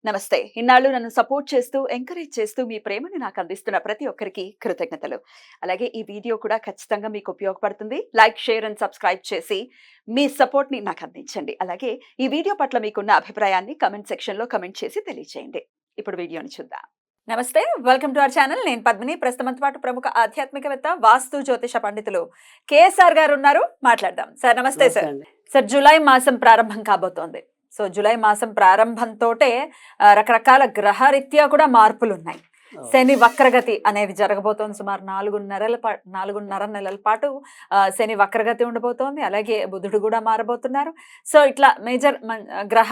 నమస్తే. ఇన్నాళ్ళు నన్ను సపోర్ట్ చేస్తూ, ఎంకరేజ్ చేస్తూ మీ ప్రేమని నాకు అందిస్తున్న ప్రతి ఒక్కరికి కృతజ్ఞతలు. అలాగే ఈ వీడియో కూడా ఖచ్చితంగా మీకు ఉపయోగపడుతుంది. లైక్, షేర్ అండ్ సబ్స్క్రైబ్ చేసి మీ సపోర్ట్‌ని నాకు అందించండి. అలాగే ఈ వీడియో పట్ల మీకున్న అభిప్రాయాన్ని కామెంట్ సెక్షన్‌లో కామెంట్ చేసి తెలియజేయండి. ఇప్పుడు వీడియోని చూద్దాం. నమస్తే. Welcome to our channel. నేను పద్మిని. ప్రస్తుతంతో పాటు ప్రముఖ ఆధ్యాత్మికవేత్త, వాస్తు జ్యోతిష పండితులు కేఎస్ఆర్ గారు ఉన్నారు. మాట్లాడదాం. సార్ నమస్తే నమస్తే సార్. అండి. సార్ జూలై మాసం ప్రారంభం కాబోతోంది. సో జూలై మాసం ప్రారంభంతోటే రకరకాల గ్రహరీత్యా కూడా మార్పులున్నాయి. శని వక్రగతి అనేది జరగబోతోంది. సుమారు 4.5 నెలల పాటు శని వక్రగతి ఉండబోతోంది. అలాగే బుధుడు కూడా మారబోతున్నారు. సో ఇట్లా మేజర్ గ్రహ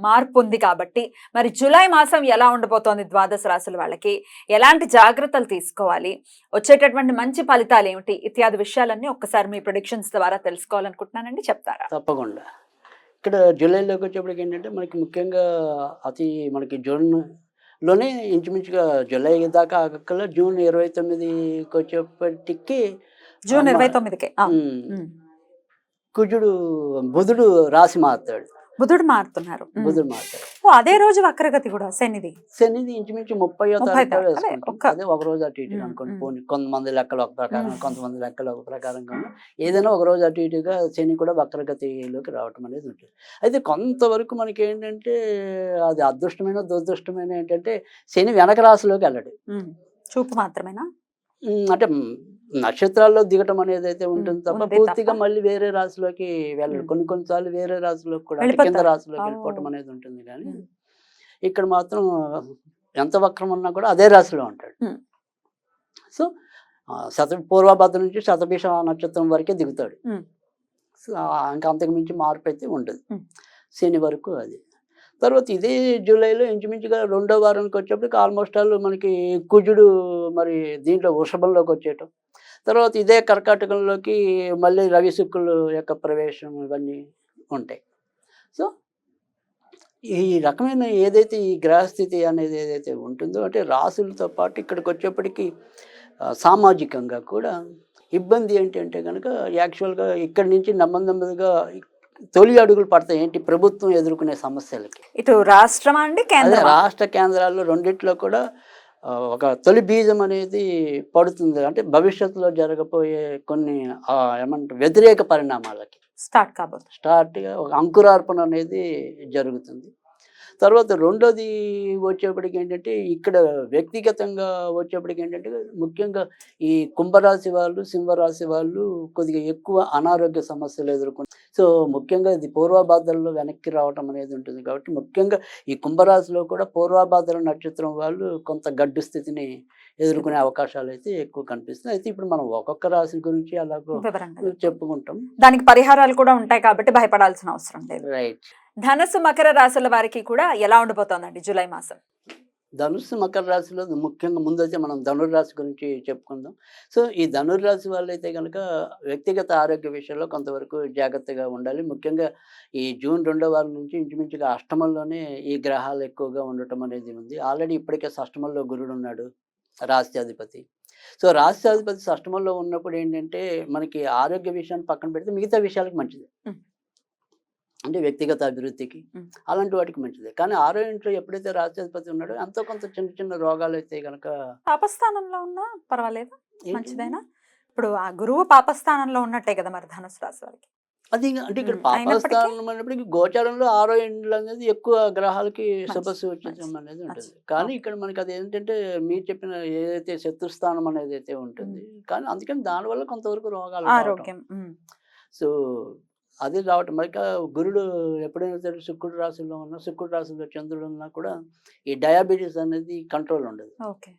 మార్పు ఉంది కాబట్టి మరి జూలై మాసం ఎలా ఉండబోతోంది ద్వాదశ రాశుల వాళ్ళకి, ఎలాంటి జాగ్రత్తలు తీసుకోవాలి, వచ్చేటటువంటి మంచి ఫలితాలు ఏమిటి ఇత్యాది విషయాలన్నీ ఒక్కసారి మీ ప్రొడిక్షన్స్ ద్వారా తెలుసుకోవాలనుకుంటున్నానండి. చెప్తారా? తప్పకుండా. ఇక్కడ జూలైలోకి వచ్చేప్పటికి ఏంటంటే మనకి ముఖ్యంగా మనకి జూన్‌లోనే ఇంచుమించుగా జూలై దాకా ఆగక్కల్లా జూన్ 29కి వచ్చేప్పటికి జూన్ మ 29కే. హ్మ్. హ్మ్. బుధుడు రాశి మారుతాడు. బుధుడు మారుతున్నారు. బుధుడు మారుతాడు. ఓ అదే రోజు వక్రగతి కూడా శనిది. శనిది ఇంచుమించు 30వ 30 తారీఖు అదే వేసుకుంటాం. అదే ఒక రోజు అటు ఇటుగా అనుకోండి. పోనీ కొంతమంది లెక్కలు ఒక ప్రకారం, కొంతమంది లెక్కలు ఒక ప్రకారంగా ఏదైనా ఒక రోజు అటు ఇటుగా శని కూడా వక్రగతిలోకి రావటం అనేది ఉంటుంది. అయితే కొంతవరకు మనకేంటంటే అది అదృష్టమైన, దురదృష్టమైన ఏంటంటే శని వెనక రాశిలోకి వెళ్ళడు. చూపు మాత్రమేనా? అంటే నక్షత్రాల్లో దిగటం అనేది అయితే ఉంటుంది తప్ప ఉంది పూర్తిగా తప్ప. మళ్ళీ వేరే రాశిలోకి వెళ్ళడు. కొన్ని సార్లు వేరే రాశిలోకి కూడా అంటే కింద వెళ్ళిపోతారు. రాశిలోకి ఓ. వెళ్ళిపోవటం అనేది ఉంటుంది కానీ ఉమ్. ఇక్కడ మాత్రం ఎంత వక్రం ఉన్నా కూడా అదే రాశిలో ఉంటాడు. ఉమ్. సో పూర్వభద్ర నుంచి శతభిష నక్షత్రం వరకే దిగుతాడు. ఉమ్. సో ఇంకా అంతకు మించి మార్పు అయితే ఉండదు. ఉమ్. శని వరకు అది. తర్వాత ఇదే జూలైలో ఇంచుమించుగా రెండో వారానికి వచ్చేప్పటికి ఆల్మోస్ట్ ఆల్ మనకి కుజుడు మరి దీంట్లో వృషభంలోకి వచ్చేయటం. తర్వాత ఇదే కర్కాటకంలోకి మళ్ళీ రవి శుక్రుల యొక్క ప్రవేశం ఇవన్నీ ఉంటాయి. సో ఈ రకమైన ఏదైతే ఈ గ్రహస్థితి అనేది ఏదైతే ఉంటుందో అంటే రాసులతో పాటు ఇక్కడికి వచ్చేప్పటికి సామాజికంగా కూడా ఇబ్బంది ఏంటంటే కనుక యాక్చువల్గా ఇక్కడి నుంచి నెమ్మదిగా తొలి అడుగులు పడతాయి. ఏంటి ప్రభుత్వం ఎదుర్కొనే సమస్యలకి. ఇటు రాష్ట్రమా అండి, అదే కేంద్రం? రాష్ట్ర కేంద్రాల్లో రెండిట్లో కూడా ఒక తొలి బీజం అనేది పడుతుంది. అంటే భవిష్యత్తులో జరగబోయే కొన్ని ఏమంటారు వ్యతిరేక పరిణామాలకి స్టార్ట్ కాబోతుంది. స్టార్ట్గా ఒక అంకురార్పణ అనేది జరుగుతుంది. తర్వాత రెండోది వచ్చేప్పటికి ఏంటంటే ఇక్కడ వ్యక్తిగతంగా వచ్చేప్పటికి ఏంటంటే ముఖ్యంగా ఈ కుంభరాశి వాళ్ళు, సింహరాశి వాళ్ళు కొద్దిగా ఎక్కువ అనారోగ్య సమస్యలు ఎదుర్కొంటారు. సో ముఖ్యంగా ఇది పూర్వభాద్రలో వెనక్కి రావటం అనేది ఉంటుంది కాబట్టి ముఖ్యంగా ఈ కుంభరాశిలో కూడా పూర్వభాద్ర నక్షత్రం వాళ్ళు కొంత గడ్డు స్థితిని ఎదుర్కొనే అవకాశాలు అయితే ఎక్కువ కనిపిస్తుంది. అయితే ఇప్పుడు మనం ఒక్కొక్క రాశి గురించి అలాగో వివరంగా చెప్పుకుంటాం. దానికి పరిహారాలు కూడా ఉంటాయి కాబట్టి భయపడాల్సిన అవసరం లేదు. రైట్. ధనస్సు, మకర రాశుల వారికి కూడా ఎలా ఉండబోతోందండి జూలై మాసం? ధనుస్సు, మకర రాశిలో ముఖ్యంగా ముందైతే మనం ధనుర్రాశి గురించి చెప్పుకుందాం. సో ఈ ధనుర్రాశి వాళ్ళైతే కనుక వ్యక్తిగత ఆరోగ్య విషయంలో కొంతవరకు జాగ్రత్తగా ఉండాలి. ముఖ్యంగా ఈ జూన్ 2వ వారం నుంచి ఇంచుమించుగా అష్టమంలోనే ఈ గ్రహాలు ఎక్కువగా ఉండటం అనేది ఉంది. ఆల్రెడీ ఇప్పటికే షష్టమంలో గురుడు ఉన్నాడు, రాష్ట్రాధిపతి. సో రాష్ట్రాధిపతి షష్టమంలో ఉన్నప్పుడు ఏంటంటే మనకి ఆరోగ్య విషయాన్ని పక్కన పెడితే మిగతా విషయాలకు మంచిది. అంటే వ్యక్తిగత అభివృద్ధికి అలాంటి వాటికి మంచిది. కానీ ఆరో ఇంట్లో ఎప్పుడైతే రాష్ట్రాధిపతి ఉన్నాడో ఎంతో కొంత చిన్న రోగాలు అయితే కనుక పాపస్థానంలో ఉన్నా పర్వాలేదు, మంచిదైనా. ఇప్పుడు ఆ గురువు పాపస్థానంలో ఉన్నట్టే కదా మరి ధనుసు రాశి వారికి. అది అంటే ఇక్కడ అయినప్పటికీ పాపస్థానం అన్నప్పటికీ గోచారంలో ఆరో ఇంట్లో అనేది ఎక్కువ గ్రహాలకి శుభ సూచన అనేది ఉంటుంది. కానీ ఇక్కడ మనకి అది ఏంటంటే మీరు చెప్పిన ఏదైతే శత్రుస్థానం అనేది అయితే ఉంటుంది. కానీ అందుకని దానివల్ల కొంతవరకు రోగాలు ఆరోగ్యం. సో అది రావటం మరి గురుడు ఎప్పుడైనా సరే శుక్రుడు రాశిలో చంద్రుడు ఉన్నా కూడా ఈ డయాబెటీస్ అనేది కంట్రోల్ ఉండదు. ఓకే.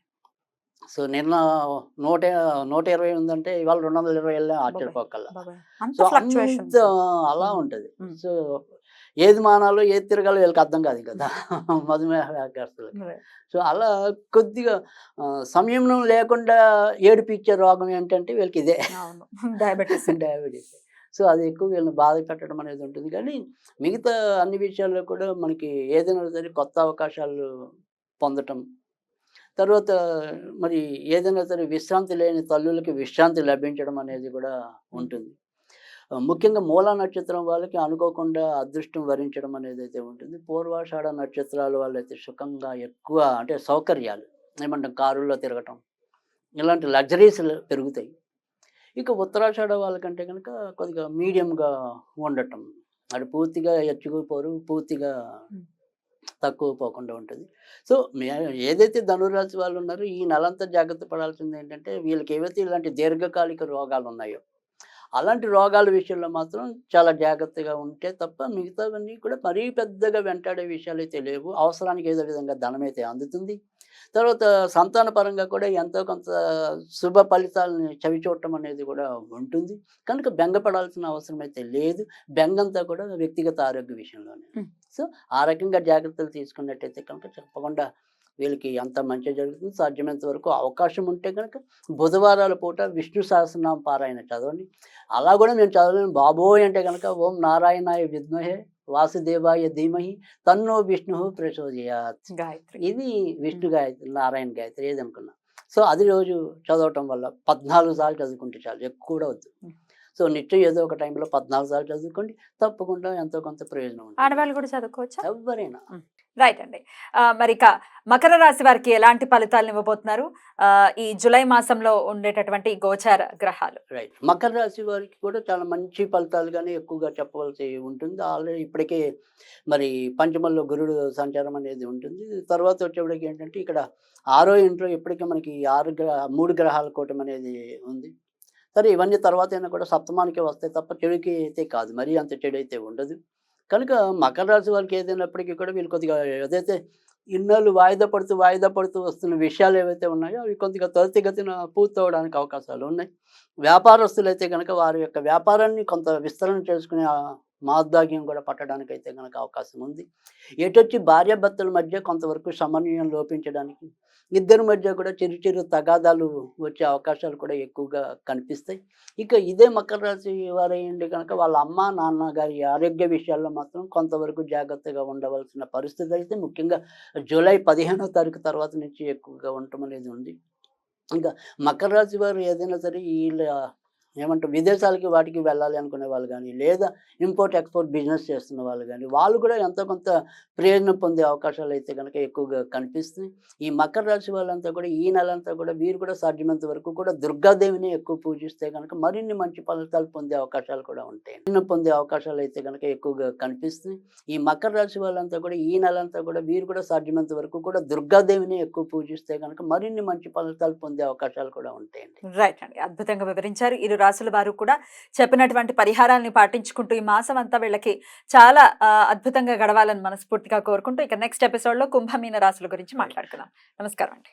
సో నిన్న 120 ఉందంటే ఇవాళ 220 వెళ్ళే ఆశ్చర్యపోకల్లా. అంత సో ఫ్లక్చుయేషన్స్. అంత అలా ఉంటుంది. సో ఏది మానాలో ఏది తిరగాలో వీళ్ళకి అర్థం కాదు కదా మధుమేహగ్రస్తులకి. సో అలా కొద్దిగా సంయమనం లేకుండా ఏడిపించే రోగం ఏంటంటే వీళ్ళకి ఇదే డయాబెటీస్. డయాబెటీస్. సో అది ఎక్కువ వీళ్ళని బాధ పెట్టడం అనేది ఉంటుంది. కానీ మిగతా అన్ని విషయాల్లో కూడా మనకి ఏదైనా సరే కొత్త అవకాశాలు పొందటం, తర్వాత మరి ఏదైనా సరే విశ్రాంతి లేని తల్లులకి విశ్రాంతి లభించడం అనేది కూడా ఉంటుంది. ముఖ్యంగా మూలా నక్షత్రం వాళ్ళకి అనుకోకుండా అదృష్టం వరించడం అనేది అయితే ఉంటుంది. పూర్వాషాఢ నక్షత్రాల వాళ్ళైతే సుఖంగా ఎక్కువ అంటే సౌకర్యాలు ఏమంటాం కారుల్లో తిరగటం ఇలాంటి లగ్జరీస్ పెరుగుతాయి. ఇక ఉత్తరాషాఢ వాళ్ళకంటే కనుక కొద్దిగా మీడియంగా ఉండటం. అటు పూర్తిగా ఎచ్చుకుపోరు, పూర్తిగా తక్కువ పోకుండా ఉంటుంది. సో, ఏదైతే ధనుర్రాశి వాళ్ళు ఉన్నారో ఈ నెలంతా జాగ్రత్త పడాల్సింది ఏంటంటే, వీళ్ళకి ఏవైతే ఇలాంటి దీర్ఘకాలిక రోగాలు ఉన్నాయో, అలాంటి రోగాల విషయంలో మాత్రం చాలా జాగ్రత్తగా ఉంటే తప్ప మిగతావన్నీ కూడా మరీ పెద్దగా వెంటాడే విషయాలైతే లేవు. అవసరానికి ఏదో విధంగా ధనమైతే అందుతుంది. తర్వాత సంతాన పరంగా కూడా ఎంతో కొంత శుభ ఫలితాలని చవిచూడటం అనేది కూడా ఉంటుంది. కనుక బెంగపడాల్సిన అవసరం అయితే లేదు. బెంగంతా కూడా వ్యక్తిగత ఆరోగ్య విషయంలోనే. హ్మ్. సో, ఆ రకంగా జాగ్రత్తలు తీసుకున్నట్టయితే కనుక తప్పకుండా వీళ్ళకి అంత మంచి జరుగుతుంది. సాధ్యమైనంత వరకు అవకాశం ఉంటే గనక బుధవారాల పూట విష్ణు సహస్రనామ పారాయణ చదవండి. అలా కూడా నేను చదవలేను బాబోయ్ అంటే గనక ఓం నారాయణాయ విద్మహే వాసుదేవాయ ధీమహి తన్నో విష్ణు ప్రచోదయాత్. గాయత్రి. ఇది విష్ణు గాయత్రి, నారాయణ గాయత్రి ఏదనుకున్నా. సో, అది రోజు చదవటం వల్ల 14 సార్లు చదువుకుంటే చాలు. ఎక్కువ కూడా వద్దు. సో, నిత్యం ఏదో ఒక టైంలో 14 సార్లు చదువుకోండి. తప్పకుండా ఎంతో కొంత ప్రయోజనం ఉంటుంది. ఆడవాళ్ళు కూడా చదువుకోవచ్చా? ఎవ్వరైనా. రైట్ అండి. మరి ఇక మకర రాశి వారికి ఎలాంటి ఫలితాలను ఇవ్వబోతున్నారు ఈ జూలై మాసంలో ఉండేటటువంటి గోచార గ్రహాలు? రైట్. మకర రాశి వారికి కూడా చాలా మంచి ఫలితాలుగానే ఎక్కువగా చెప్పవలసి ఉంటుంది. ఆల్రెడీ ఇప్పటికే మరి పంచమంలో గురుడు సంచారం అనేది ఉంటుంది. తర్వాత వచ్చేప్పటికి ఏంటంటే ఇక్కడ 6వ ఇంట్లో ఇప్పటికే మనకి 3 గ్రహాల కూటమి అనేది ఉంది. సరే ఇవన్నీ తర్వాతైనా కూడా సప్తమానికే వస్తాయి తప్ప చెడుకి అయితే కాదు. మరీ అంత చెడైతే ఉండదు. కనుక మకర రాశి వారికి ఏదైనప్పటికీ కూడా వీళ్ళు కొద్దిగా ఏదైతే ఇన్నాళ్ళు వాయిదా పడుతూ వస్తున్న విషయాలు ఏవైతే ఉన్నాయో అవి కొద్దిగా త్వరితగతిన పూర్తవడానికి అవకాశాలు ఉన్నాయి. వ్యాపారస్తులైతే గనక వారి యొక్క వ్యాపారాన్ని కొంత విస్తరణ చేసుకునే మహోద్భాగ్యం కూడా పట్టడానికైతే గనక అవకాశం ఉంది. ఎటొచ్చి భార్యాభర్తల మధ్య కొంతవరకు సమన్వయం లోపించడానికి, ఇద్దరి మధ్య కూడా చిరు తగాదాలు వచ్చే అవకాశాలు కూడా ఎక్కువగా కనిపిస్తాయి. ఇక ఇదే మకర రాశి వారయ్యండి కనుక వాళ్ళ అమ్మ, నాన్న గారి ఆరోగ్య విషయాల్లో మాత్రం కొంతవరకు జాగ్రత్తగా ఉండవలసిన పరిస్థితి అయితే ముఖ్యంగా జూలై 15వ తారీఖు తర్వాత నుంచి ఎక్కువగా ఉండటం అనేది ఉంది. ఇంకా మకర రాశి వారు ఏదైనా సరే వీళ్ళ ఏమంటారు విదేశాలకి వాటికి వెళ్ళాలి అనుకునే వాళ్ళు కానీ, లేదా ఇంపోర్ట్ ఎక్స్పోర్ట్ బిజినెస్ చేస్తున్న వాళ్ళు కానీ, వాళ్ళు కూడా ఎంతో కొంత ప్రయోజనం పొందే అవకాశాలు అయితే కనుక ఎక్కువగా కనిపిస్తున్నాయి. ఈ మకర రాశి వాళ్ళంతా కూడా ఈ నెలంతా కూడా వీరు కూడా సాధ్యమైనంత వరకు కూడా దుర్గాదేవిని ఎక్కువ పూజిస్తే కనుక మరిన్ని మంచి ఫలితాలు పొందే అవకాశాలు కూడా ఉంటాయి. పొందే అవకాశాలు అయితే కనుక ఎక్కువగా కనిపిస్తున్నాయి. ఈ మకర రాశి వాళ్ళంతా కూడా ఈ నెలంతా కూడా వీరు కూడా సాధ్యమైనంత వరకు కూడా దుర్గాదేవిని ఎక్కువ పూజిస్తే కనుక మరిన్ని మంచి ఫలితాలు పొందే అవకాశాలు కూడా ఉంటాయండి. రైట్ అండి. అద్భుతంగా వివరించారు. ఇరు రాశుల వారు కూడా చెప్పినటువంటి పరిహారాలను పాటించుకుంటూ ఈ మాసం అంతా వీళ్ళకి చాలా అద్భుతంగా గడవాలని మనస్ఫూర్తిగా కోరుకుంటూ ఇక నెక్స్ట్ ఎపిసోడ్ లో కుంభమీన రాశుల గురించి మాట్లాడుకుందాం. నమస్కారం అండి.